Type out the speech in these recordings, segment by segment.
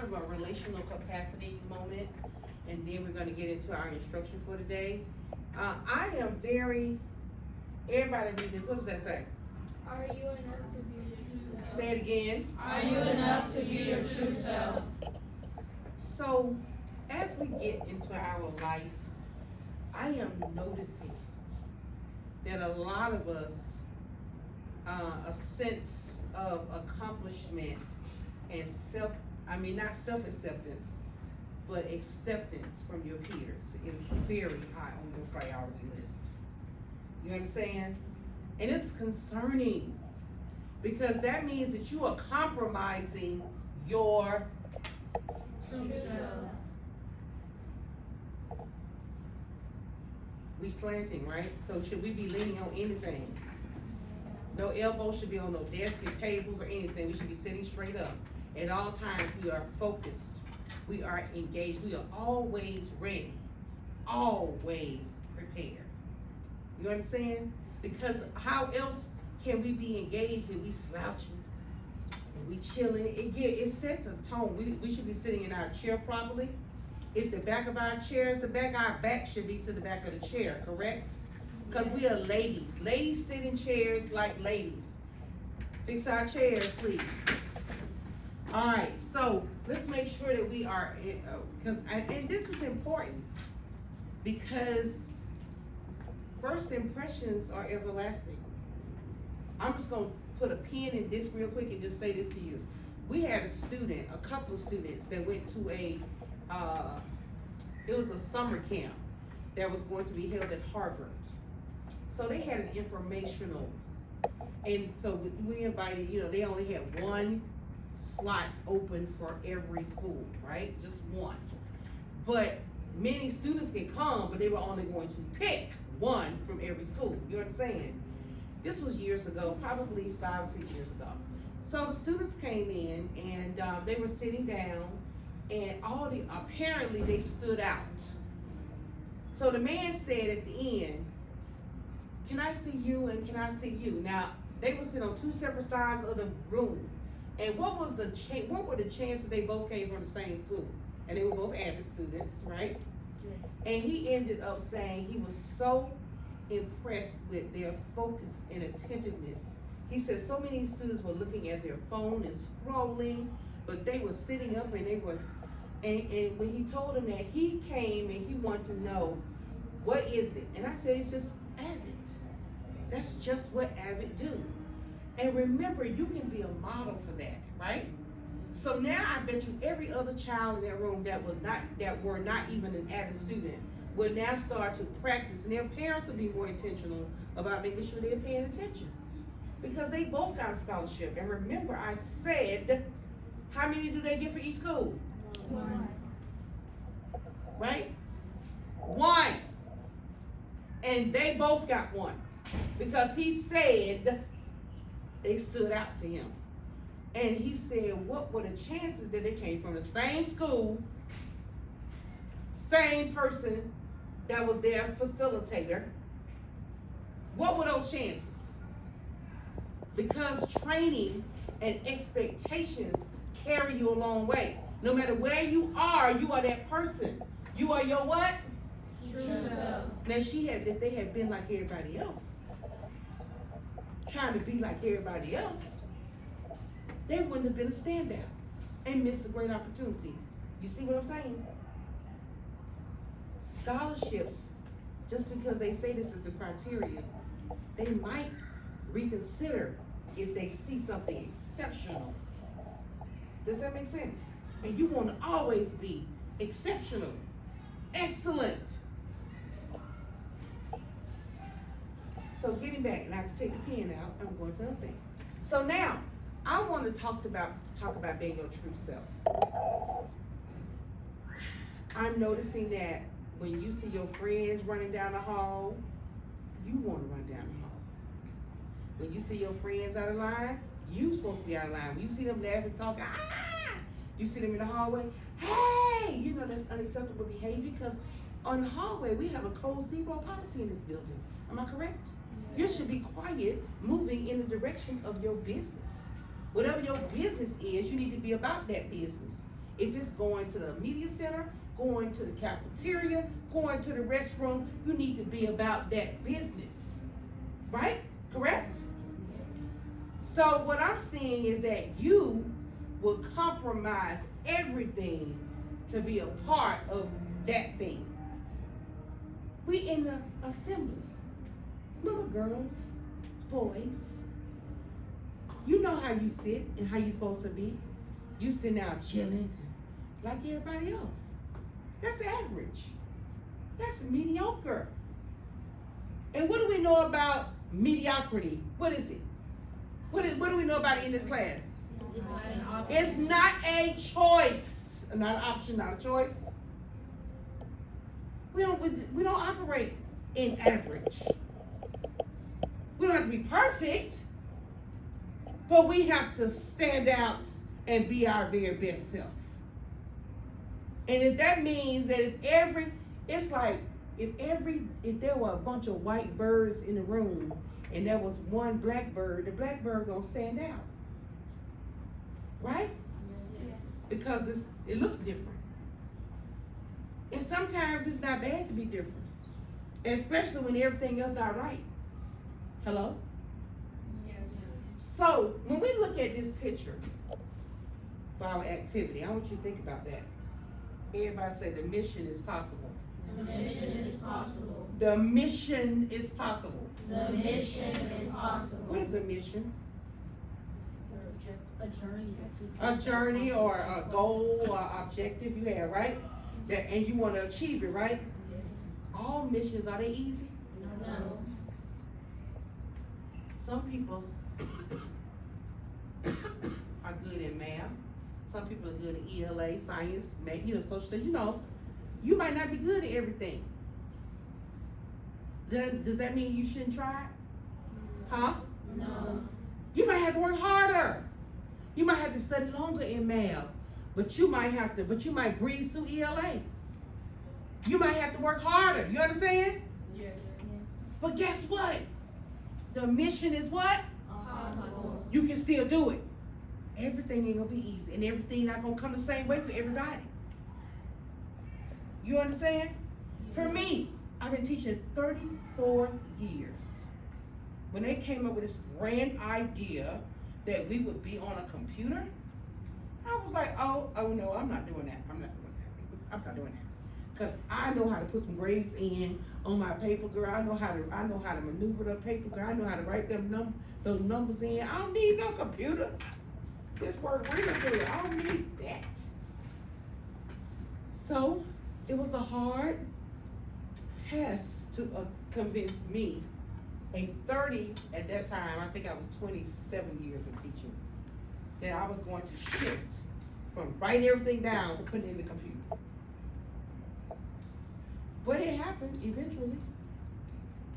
kind of a relational capacity moment, and then we're gonna get into our instruction for today. I am very, everybody read this, what does that say? Are you enough to be your true self? Say it again. Are you enough to be your true self? So, as we get into our life, I am noticing that a lot of us, a sense of accomplishment and not self-acceptance, but acceptance from your peers is very high on your priority list. You understand? And it's concerning because that means that you are compromising your True self. We slanting, right? So should we be leaning on anything? No elbows should be on no desk and tables or anything. We should be sitting straight up. At all times, we are focused. We are engaged. We are always ready. Always prepared. You understand? Because how else can we be engaged if we slouching and we chilling? It sets a tone. We should be sitting in our chair properly. If the back of our chair is the back, our back should be to the back of the chair, correct? Because we are ladies. Ladies sit in chairs like ladies. Fix our chairs, please. All right, so let's make sure that we are, and this is important because first impressions are everlasting. I'm just gonna put a pin in this real quick and just say this to you. We had a couple of students that went to it was a summer camp that was going to be held at Harvard. So they had an informational, and so we invited, they only had one slot open for every school, right? Just one. But many students can come, but they were only going to pick one from every school. You understand? This was years ago, probably 5 or 6 years ago. So the students came in and they were sitting down, and apparently they stood out. So the man said at the end, "Can I see you and can I see you?" Now they were sitting on two separate sides of the room. And what were the chances they both came from the same school? And they were both AVID students, right? Yes. And he ended up saying he was so impressed with their focus and attentiveness. He said so many students were looking at their phone and scrolling, but they were sitting up and they were, and when he told them that, he came and he wanted to know, what is it? And I said, it's just AVID. That's just what AVID do. And remember, you can be a model for that, right? So now I bet you every other child in that room that were not even an AVID student will now start to practice, and their parents will be more intentional about making sure they're paying attention. Because they both got a scholarship. And remember, I said, how many do they get for each school? One. Right? One. And they both got one. Because he said they stood out to him. And he said, what were the chances that they came from the same school, same person that was their facilitator? What were those chances? Because training and expectations carry you a long way. No matter where you are that person. You are your what? True self. Now if they had been like everybody else, trying to be like everybody else, they wouldn't have been a standout and missed a great opportunity. You see what I'm saying? Scholarships, just because they say this is the criteria, they might reconsider if they see something exceptional. Does that make sense? And you want to always be exceptional, excellent. So getting back, and I can take the pen out, I'm going to the thing. So now, I want to talk about being your true self. I'm noticing that when you see your friends running down the hall, you want to run down the hall. When you see your friends out of line, you supposed to be out of line. When you see them laughing, talking, you see them in the hallway, hey, that's unacceptable behavior, because on the hallway, we have a code zero policy in this building. Am I correct? You should be quiet, moving in the direction of your business. Whatever your business is, you need to be about that business. If it's going to the media center, going to the cafeteria, going to the restroom, you need to be about that business. Right? Correct? So what I'm seeing is that you will compromise everything to be a part of that thing. We in the assembly. Little girls, boys. You know how you sit and how you supposed to be. You sitting out chilling like everybody else. That's average. That's mediocre. And what do we know about mediocrity? What is it? What do we know about it in this class? It's not a choice. Not an option, not a choice. We don't operate in average. We don't have to be perfect, but we have to stand out and be our very best self. And if that means that if there were a bunch of white birds in the room and there was one black bird, the black bird gonna stand out. Right? Because it looks different. And sometimes it's not bad to be different. Especially when everything else not right. Hello? So when we look at this picture for our activity, I want you to think about that. Everybody say the mission is possible. The mission is possible. The mission is possible. The mission is possible. What is a mission? A journey. A journey or a goal or objective you have, right? And you want to achieve it, right? All missions, are they easy? No. Some people are good in math. Some people are good in ELA, science, math, social studies. You might not be good at everything. Does that mean you shouldn't try? Huh? No. You might have to work harder. You might have to study longer in math, but you might breeze through ELA. You might have to work harder. You understand? Yes. But guess what? The mission is what? Possible. You can still do it. Everything ain't gonna be easy, and everything not gonna come the same way for everybody. You understand? For me, I've been teaching 34 years. When they came up with this grand idea that we would be on a computer, I was like, oh no, I'm not doing that. I'm not doing that. Cause I know how to put some grades in on my paper, girl. I know how to maneuver the paper, girl. I know how to write those numbers in. I don't need no computer. This work really good. I don't need that. So it was a hard test to convince me, a 30 at that time, I think I was 27 years of teaching, that I was going to shift from writing everything down to putting it in the computer. But it happened eventually,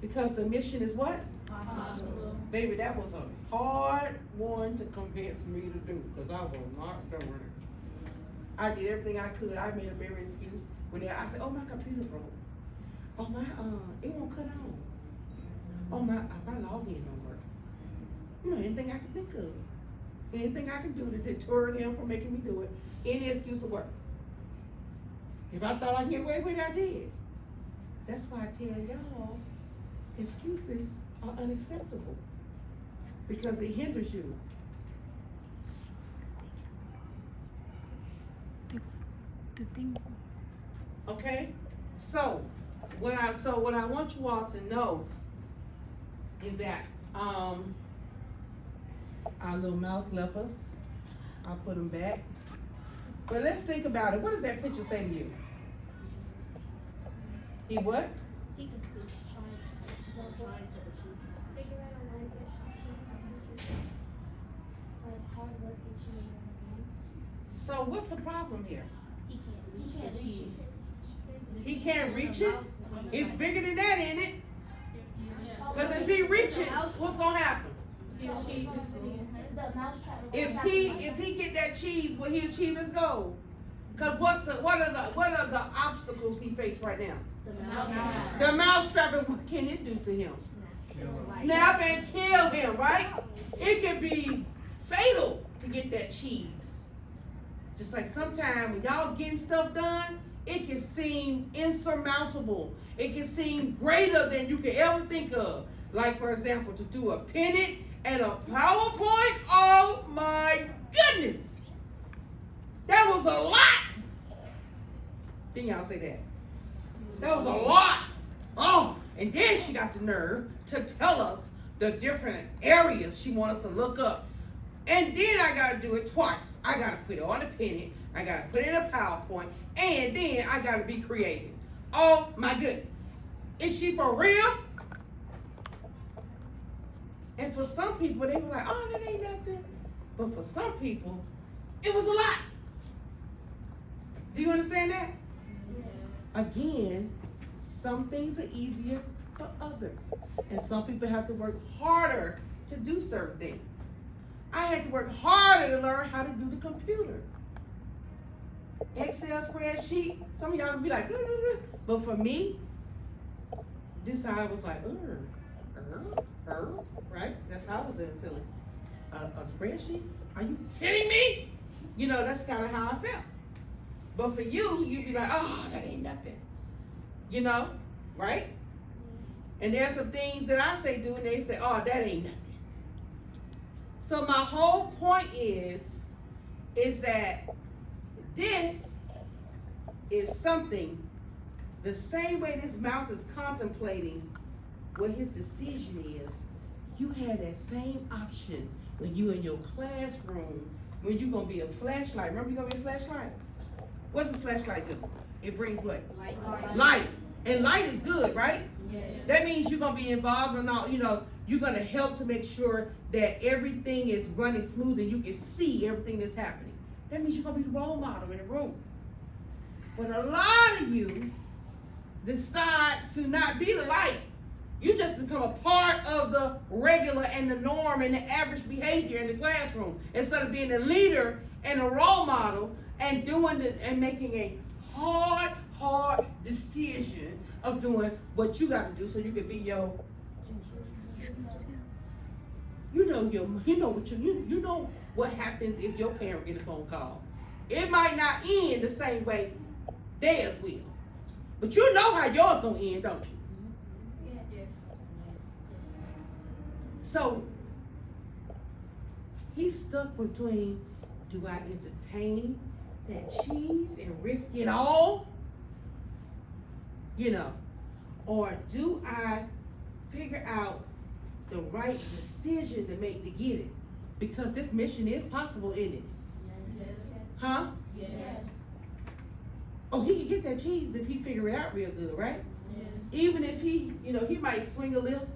because the mission is what? Possible. Baby, that was a hard one to convince me to do, because I was not doing it. I did everything I could. I made up every excuse. I said, oh, my computer broke. Oh, it won't cut on. Oh, my login don't work. Anything I can think of. Anything I can do to deter them from making me do it. Any excuse will work. If I thought I could get away with it, I did. That's why I tell y'all, excuses are unacceptable, because it hinders you. The thing. Okay? So what I want you all to know is that our little mouse left us. I'll put him back. But let's think about it. What does that picture say to you? He what? He can still try to achieve. Figure out a way to achieve like hard work and achieve. So what's the problem here? He can't reach it. He can't reach it? It's bigger than that, ain't it? Because if he reach it, what's gonna happen? The mouse trap. If he get that cheese, will he achieve his goal? Because what are the obstacles he faced right now? The mouse trap, and what can it do to him? Snap and kill him, right? It can be fatal to get that cheese. Just like sometimes when y'all getting stuff done, it can seem insurmountable. It can seem greater than you can ever think of. Like, for example, to do a pennant and a PowerPoint. Oh my goodness. That was a lot. Didn't y'all say that? That was a lot. Oh, and then she got the nerve to tell us the different areas she wants us to look up. And then I got to do it twice. I got to put it on a pennant. I got to put it in a PowerPoint. And then I got to be creative. Oh my goodness. Is she for real? And for some people, they were like, oh, that ain't nothing. But for some people, it was a lot. Do you understand that? Yes. Again, some things are easier for others. And some people have to work harder to do certain things. I had to work harder to learn how to do the computer. Excel spreadsheet, some of y'all would be like, blah, blah, blah. But for me, this how I was like, right? That's how I was feeling. A spreadsheet? Are you kidding me? You know, that's kind of how I felt. But for you, you'd be like, oh, that ain't nothing. You know, right? And there's some things that I say do, and they say, oh, that ain't nothing. So my whole point is that this is something, the same way this mouse is contemplating what his decision is, you have that same option when you in your classroom, when you're gonna be a flashlight. Remember you're gonna be a flashlight? What does a flashlight do? It brings what? Light. And light is good, right? Yes. That means you're gonna be involved in all, you know, you're gonna help to make sure that everything is running smooth and you can see everything that's happening. That means you're gonna be the role model in the room. But a lot of you decide to not be the light. You just become a part of the regular and the norm and the average behavior in the classroom instead of being a leader and a role model and doing and making a hard decision of doing what you got to do so you can be your. You know what happens if your parent get a phone call. It might not end the same way theirs will, but you know how yours gonna end, don't you? Yes. So he's stuck between, do I entertain that cheese and risk it all? You know, or do I figure out the right decision to make to get it? Because this mission is possible, isn't it? Yes. Huh? Yes. Oh, he can get that cheese if he figure it out real good, right? Yes. Even if he, he might swing a little.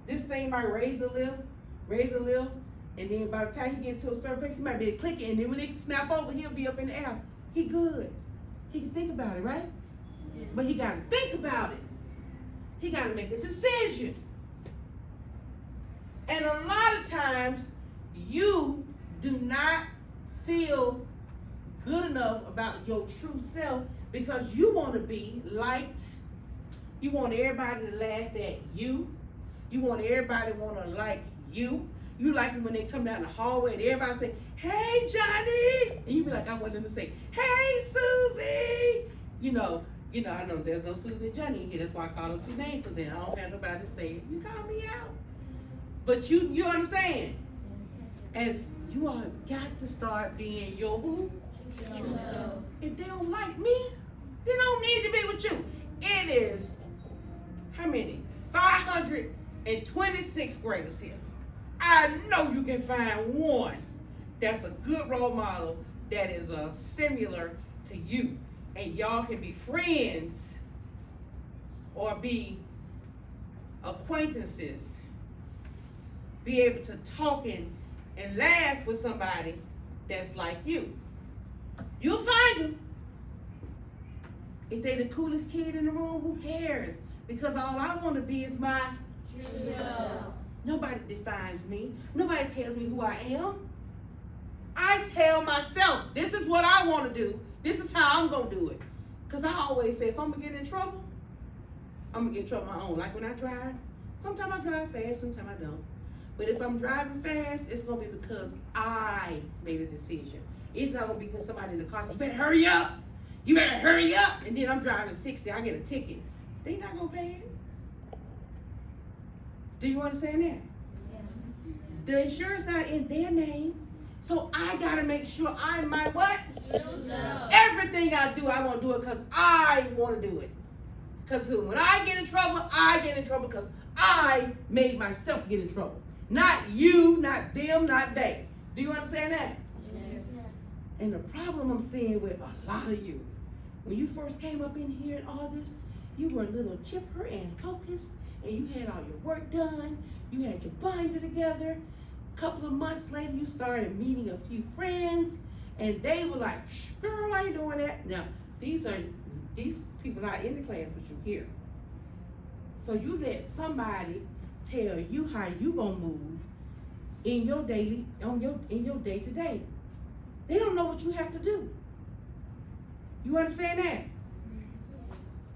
This thing might raise a little, and then by the time he get to a certain place, he might be able to click it, and then when it snap over, he'll be up in the air. He good. He can think about it, right? Yes. But he got to think about it. He got to make a decision. And a lot of times, you do not feel good enough about your true self because you want to be liked. You want everybody to laugh at you. You want everybody to want to like you. You like them when they come down the hallway and everybody say, hey, Johnny. And you be like, I want them to say, hey, Susie. I know there's no Susie and Johnny here. That's why I call them two names, because then I don't have nobody to say, you call me out. But you understand. As you all got to start being your who? Yourself. If they don't like me, they don't need to be with you. It is, how many? 526 graders here. I know you can find one that's a good role model that is similar to you. And y'all can be friends or be acquaintances. Be able to talk and laugh with somebody that's like you. You'll find them. If they the coolest kid in the room, who cares? Because all I want to be is my Yourself. Nobody defines me. Nobody tells me who I am. I tell myself, this is what I want to do. This is how I'm going to do it. Because I always say, if I'm going to get in trouble, I'm going to get in trouble on my own. Like when I drive, sometimes I drive fast, sometimes I don't. But if I'm driving fast, it's going to be because I made a decision. It's not gonna be because somebody in the car says, you better hurry up. You better hurry up. And then I'm driving 60, I get a ticket. They not gonna pay it. Do you understand that? Yes. The insurance not in their name. So I gotta make sure I'm my what? True self. Everything I do, I want to do it because I want to do it. Because when I get in trouble because I made myself get in trouble. Not you, not them, not they. Do you understand that? Yes. And the problem I'm seeing with a lot of you, when you first came up in here and all this, you were a little chipper and focused, and you had all your work done, you had your binder together. A couple of months later, you started meeting a few friends, and they were like, girl, I ain't doing that. Now, these people not in the class, but you here. So you let somebody tell you how you gonna move in your daily, in your day to day. They don't know what you have to do. You understand that?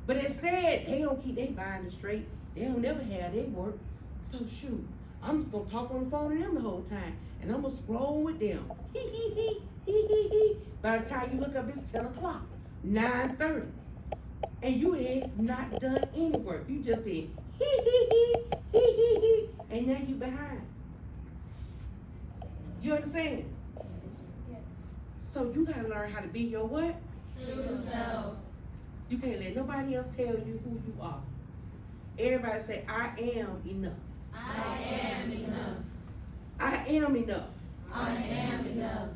But instead, they don't keep their binder straight. They don't never have their work. So shoot, I'm just gonna talk on the phone to them the whole time, and I'm gonna scroll with them. By the time you look up, it's 10 o'clock, 9:30, and you ain't not done any work. You just been and now you behind. You understand? Yes. So you gotta learn how to be your what? True self. You can't let nobody else tell you who you are. Everybody say, I am enough. I am enough. I am enough. I am enough.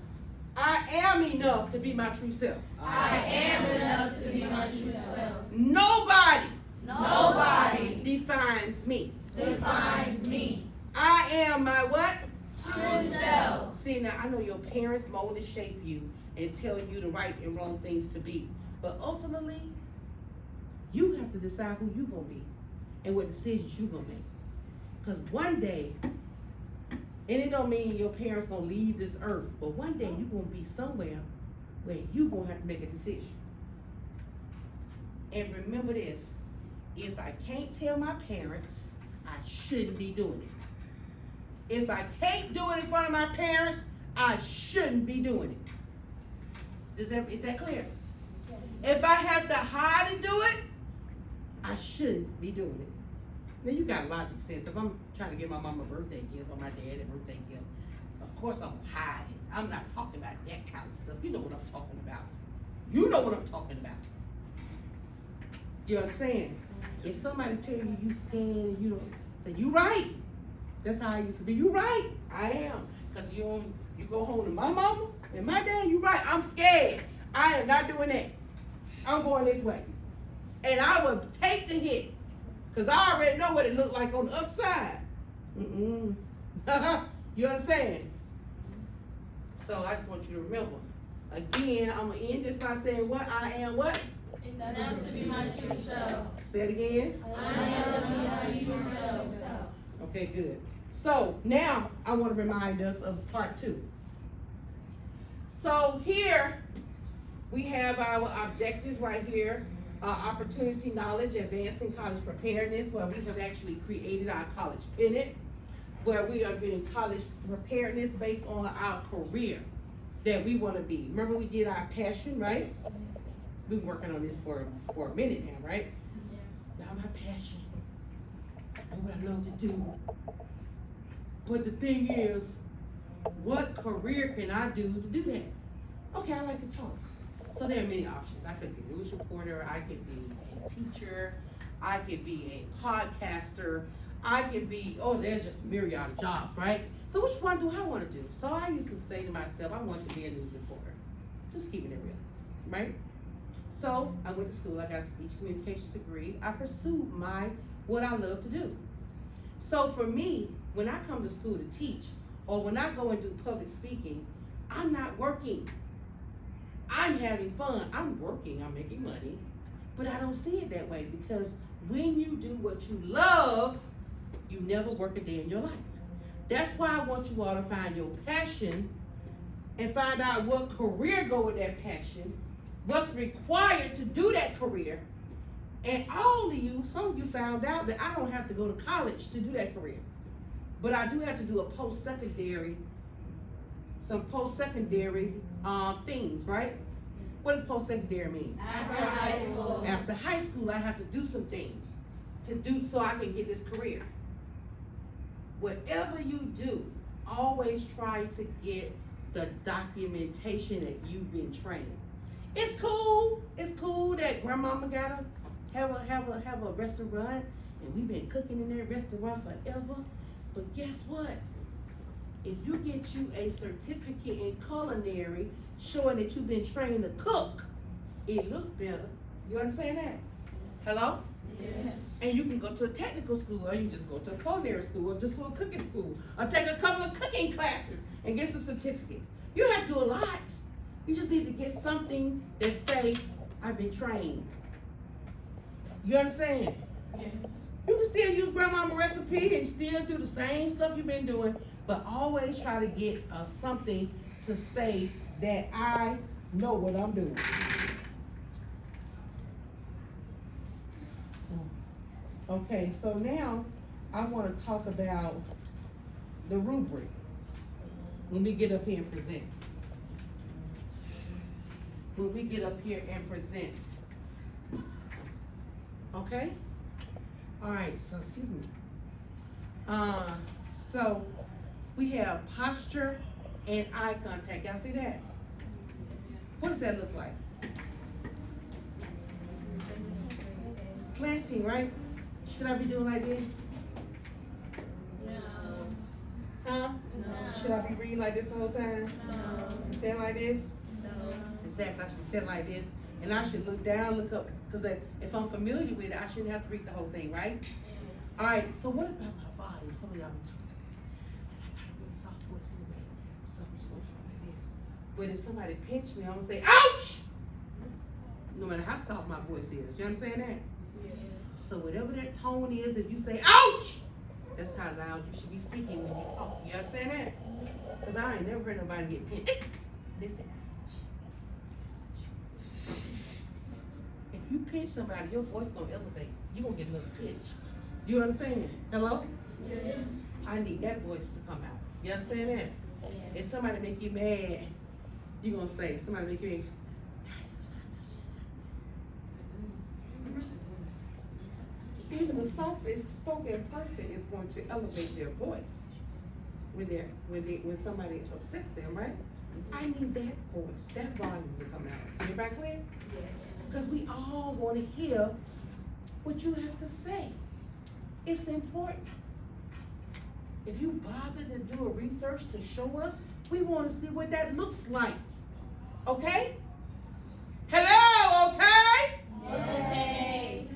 I am enough to be my true self. I am enough to be my true self. Nobody Nobody defines me. defines me. I am my what? True self. See, now I know your parents mold and shape you and tell you the right and wrong things to be. But ultimately, you have to decide who you're going to be and what decisions you're going to make. Because one day, and it don't mean your parents going to leave this earth, but one day you're going to be somewhere where you're going to have to make a decision. And remember this, if I can't tell my parents, I shouldn't be doing it. If I can't do it in front of my parents, I shouldn't be doing it. Is that clear? If I have to hide and do it, I shouldn't be doing it. Now you got logic sense. If I'm trying to get my mom a birthday gift or my dad a birthday gift, of course I'm hiding. I'm not talking about that kind of stuff. You know what I'm talking about. You know what I'm talking about. You understand? If somebody tell you you scared, you don't say, you right. That's how I used to be. You right. I am. Because you go home to my mama and my dad, you right. I'm scared. I am not doing that. I'm going this way. And I will take the hit. Because I already know what it looked like on the upside. You understand? So I just want you to remember. Again, I'm going to end this by saying what? I am what? Enough to be my true self. Say it again. I am to be my true self. Okay, good. So now I want to remind us of part 2. So here we have our objectives right here. Opportunity, knowledge, advancing college preparedness, where we have actually created our College Pennant, where we are getting college preparedness based on our career that we want to be. Remember we did our passion, right? We've been working on this for a minute now, right? Yeah. Now my passion and what I love to do. But the thing is, what career can I do to do that? Okay, I like to talk. So there are many options. I could be a news reporter, I could be a teacher, I could be a podcaster, I could be, there's just myriad of jobs, right? So which one do I want to do? So I used to say to myself, I want to be a news reporter. Just keeping it real, right? So I went to school, I got a speech communications degree. I pursued what I love to do. So for me, when I come to school to teach, or when I go and do public speaking, I'm not working. I'm having fun. I'm working, I'm making money, but I don't see it that way, because when you do what you love, you never work a day in your life. That's why I want you all to find your passion and find out what career go with that passion, what's required to do that career. And all of you, some of you found out that I don't have to go to college to do that career, but I do have to do some post-secondary things, right? What does post-secondary mean? After high school. After high school, I have to do some things so I can get this career. Whatever you do, always try to get the documentation that you've been trained. It's cool that grandmama gotta have a restaurant, and we've been cooking in that restaurant forever. But guess what? If you get you a certificate in culinary showing that you've been trained to cook, it looks better. You understand that? Hello? Yes. And you can go to a technical school, or you just go to a culinary school, or just to a cooking school, or take a couple of cooking classes and get some certificates. You don't have to do a lot. You just need to get something that say, I've been trained. You understand? Yes. You can still use grandmama recipe and still do the same stuff you've been doing, but always try to get something to say that I know what I'm doing. Okay, so now I want to talk about the rubric when we get up here and present. When we get up here and present. Okay? All right, so excuse me. So we have posture and eye contact. Y'all see that? What does that look like? Slanting, right? Should I be doing like this? No. Huh? No. Should I be reading like this the whole time? No. Stand like this? No. Exactly, I should stand like this. And I should look down, look up, because if I'm familiar with it, I shouldn't have to read the whole thing, right? All right, so what about my volume? Some of y'all been talking like this. But I got a really soft voice anyway. So I'm just gonna talk like this. But if somebody pinch me, I'm gonna say, ouch! No matter how soft my voice is. You understand that? So whatever that tone is, if you say, ouch! That's how loud you should be speaking when you talk. You understand that? Because I ain't never heard nobody get pinched. Listen. If you pinch somebody, your voice gonna elevate. You gonna get another pitch. You understand? Hello? Yes. I need that voice to come out. You understand that? If somebody make you mad, you gonna say, somebody make you mad. Even the softest spoken person is going to elevate their voice when somebody upsets them, right? I need that voice, that volume to come out. Everybody clear? Because we all want to hear what you have to say. It's important. If you bother to do a research to show us, we want to see what that looks like. Okay? Hello, okay? Okay.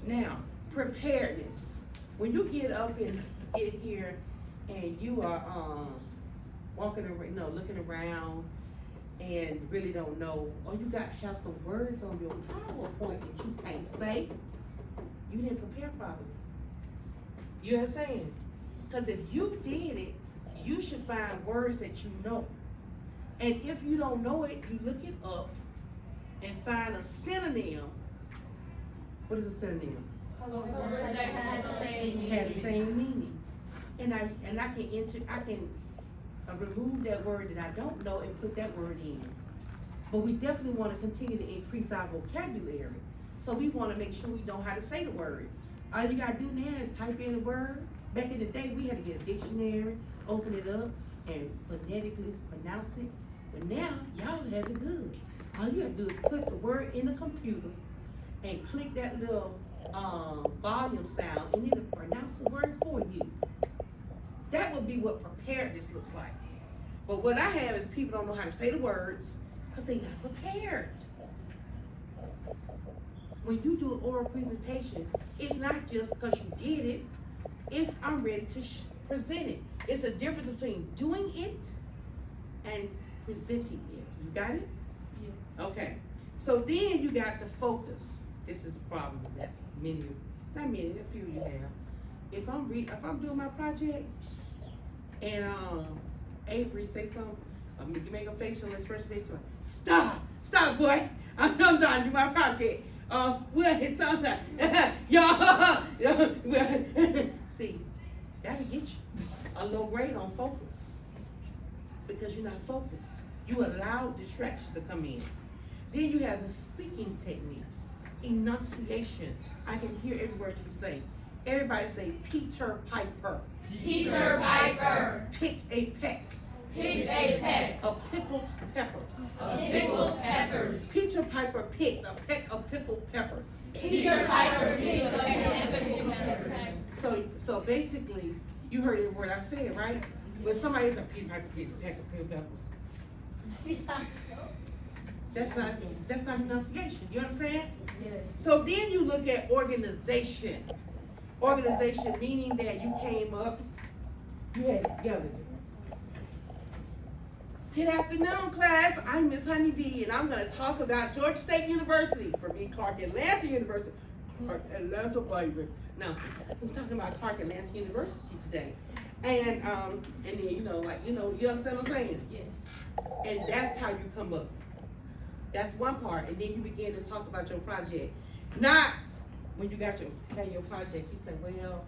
Now, preparedness. When you get up and get here and you are walking around, looking around and really don't know, or you got to have some words on your PowerPoint that you can't say, you didn't prepare properly. You know what I'm saying? Because if you did it, you should find words that you know. And if you don't know it, you look it up and find a synonym. What is a synonym? Words that have the same Had the same meaning. And I can remove that word that I don't know and put that word in. But we definitely want to continue to increase our vocabulary. So we want to make sure we know how to say the word. All you gotta do now is type in a word. Back in the day, we had to get a dictionary, open it up, and phonetically pronounce it. But now, y'all have it good. All you have to do is put the word in the computer and click that little volume sound, and it'll pronounce the word for you. That would be what preparedness looks like. But what I have is people don't know how to say the words because they're not prepared. When you do an oral presentation, it's not just because you did it, it's I'm ready to present it. It's a difference between doing it and presenting it. You got it? Yeah. Okay. So then you got the focus. This is the problem with that menu. Not many, a few you have. If I'm doing my project and Avery say something, you make a facial expression, they tell me, stop boy, I'm done doing my project. We'll hit something. Y'all, see, that'll get you a low grade on focus. because you're not focused. You allow distractions to come in. Then you have the speaking techniques, enunciation. I can hear every word you say. Everybody say Peter Piper. Peter Piper. Picked a peck Picked a peck of pickled peppers. of pickled peppers. Peter Piper picked a peck of pickled peppers. Peter Piper picked a peck of pickled peppers. So basically, you heard every word I said, right? When somebody says Peter Piper picked a peck of pickled peppers, that's not enunciation. You understand? Yes. So then you look at organization. Organization meaning that you came up, you had it together. Good afternoon, class. I'm Miss Honeybee, and I'm going to talk about Georgia State University. For me, Clark Atlanta University. Clark Atlanta, baby. No, we're talking about Clark Atlanta University today. And then you understand what I'm saying? Yes. And that's how you come up. That's one part. And then you begin to talk about your project. Not when you got your project, you say, well,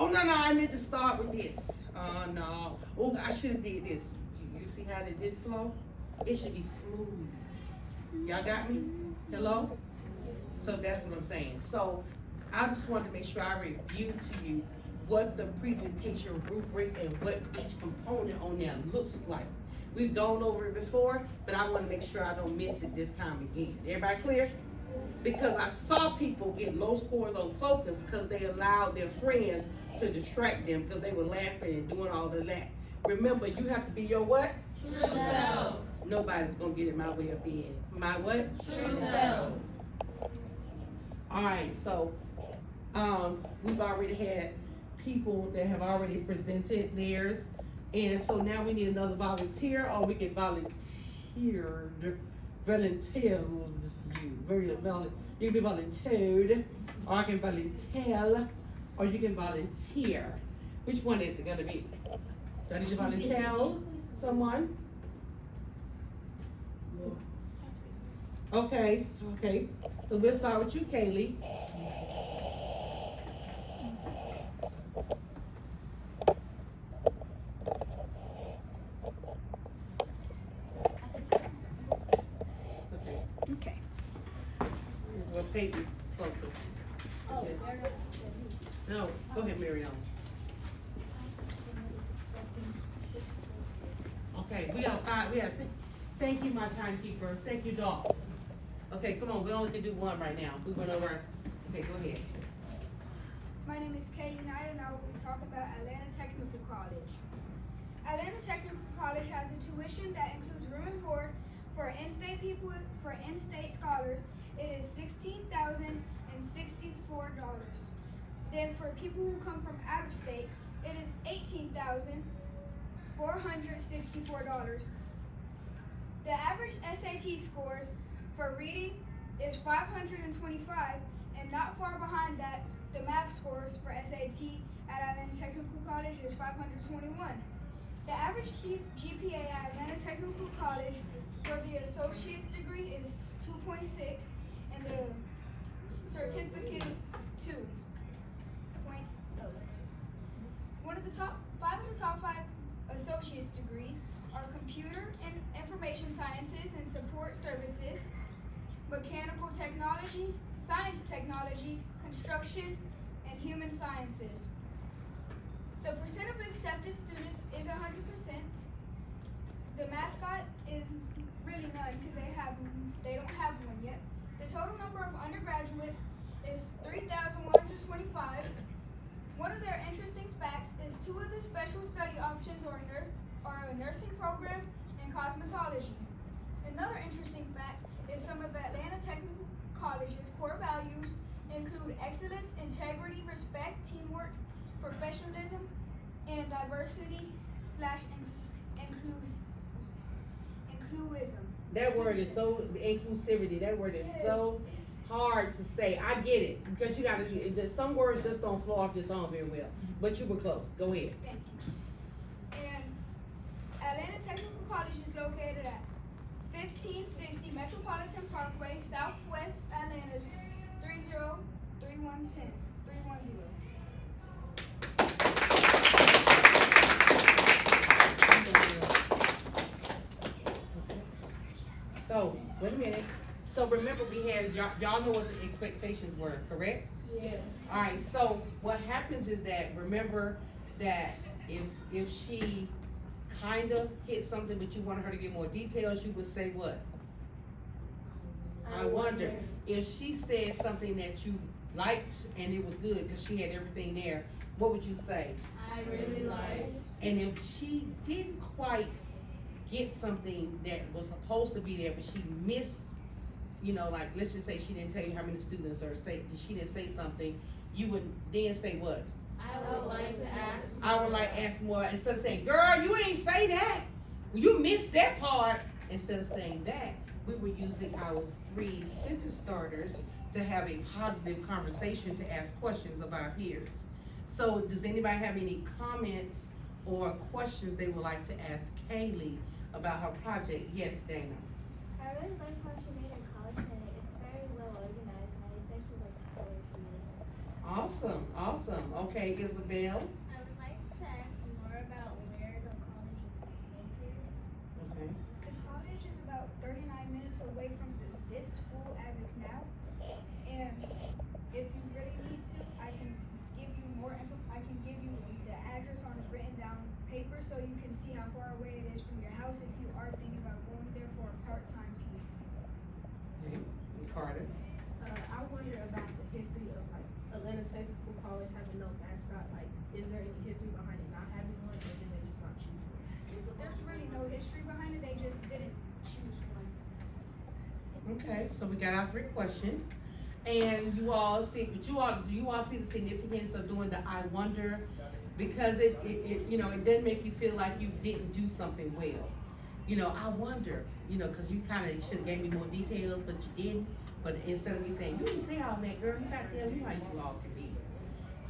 oh no, I meant to start with this. No, oh, I should have did this. You see how it did flow? It should be smooth. Y'all got me? Hello? So that's what I'm saying. So I just wanted to make sure I reviewed to you what the presentation rubric and what each component on there looks like. We've gone over it before, but I want to make sure I don't miss it this time again. Everybody clear? Because I saw people get low scores on focus because they allowed their friends to distract them because they were laughing and doing all of that. Remember, you have to be your what? True self. Nobody's gonna get in my way of being. My what? True self. All right, so we've already had people that have already presented theirs, and so now we need another volunteer, or we can volunteer. You can be volunteered, or I can volunteer, or you can volunteer. Which one is it gonna be? Do I need to volunteer someone? Okay. So we'll start with you, Kaylee. Okay. Well, Peyton, closer. No, go ahead, Miriam. Okay, we have five. Thank you, my timekeeper. Thank you, Doc. Okay, come on. We only can do one right now. We went over. Okay, go ahead. My name is Kaylee Knight, and I will be talking about Atlanta Technical College. Atlanta Technical College has a tuition that includes room and board for in-state people. For in-state scholars, it is $16,064. Then for people who come from out of state, it is $18,464. The average SAT scores for reading is 525, and not far behind that, the math scores for SAT at Atlanta Technical College is 521. The average GPA at Atlanta Technical College for the associate's degree is 2.6, and the certificate is 2.0. Five of the top five associate's degrees are computer and information sciences and support services, mechanical technologies, science technologies, construction, and human sciences. The percent of accepted students is 100%. The mascot is really none because they don't have one yet. The total number of undergraduates is 3,125. One of their interesting facts is 2 of the special study options are a nursing program and cosmetology. Another interesting fact is some of Atlanta Technical College's core values include excellence, integrity, respect, teamwork, professionalism, and diversity/inclusivism. That word is so inclusivity. That word is so hard to say. I get it because you got to. Some words just don't flow off your tongue very well. But you were close. Go ahead. Thank you. And Atlanta Technical College is located at 1560 Metropolitan Parkway, Southwest Atlanta, 30310. So, wait a minute. So remember we had, y'all know what the expectations were, correct? Yes. Alright, so what happens is that, remember that if she kinda hit something but you wanted her to give more details, you would say what? I wonder. If she said something that you liked and it was good, cause she had everything there, what would you say? I really like. And if she didn't quite get something that was supposed to be there, but she missed, you know, like, let's just say she didn't tell you how many students, or say, she didn't say something, you would then say what? I would like to ask. I would like ask more, instead of saying, girl, you ain't say that, you missed that part. Instead of saying that, we were using our 3 sentence starters to have a positive conversation, to ask questions of our peers. So does anybody have any comments or questions they would like to ask Kaylee about her project? Yes, Dana. I really like how she made her College Pennant. It's very well organized, and I especially like the color she used. Awesome, awesome. Okay, Isabel. I would like to ask more about where the college is located. Okay. The college is about 39 minutes away from this school as of now. And if you really need to, I can give you more info. I can give you the address on a written down paper so you can see how far away it is from your house if you are thinking about going there for a part-time piece. Okay. And Carter. I wonder about the history of like Atlanta Technical College having no mascot. Like, is there any history behind it not having one, or did they just not choose one? There's really no history behind it. They just didn't choose one. Okay, so we got our 3 questions. And you all see, do you all see the significance of doing the I wonder? Because it you know, it doesn't make you feel like you didn't do something well. You know, I wonder, you know, cause you kinda should've gave me more details, but you didn't. But instead of me saying, you didn't say all that, girl, you gotta tell me how you all can be.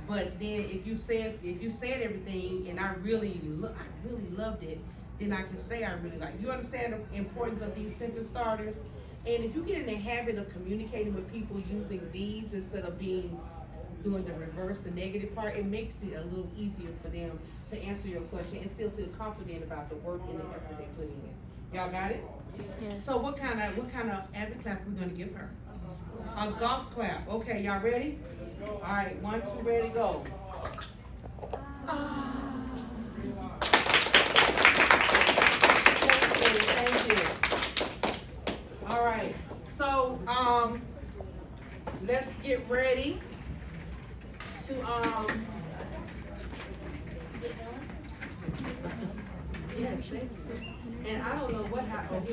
But then if you said everything and I really loved it, then I can say I really like. You understand the importance of these sentence starters? And if you get in the habit of communicating with people using these instead of doing the reverse, the negative part, it makes it a little easier for them to answer your question and still feel confident about the work and the effort they put in. Y'all got it? Yes. So what kind of AVID clap we gonna give her? A golf clap. Okay, y'all ready? All right, 1, 2, ready, go. Thank you. All right, so let's get ready to yes. And I don't know what happened.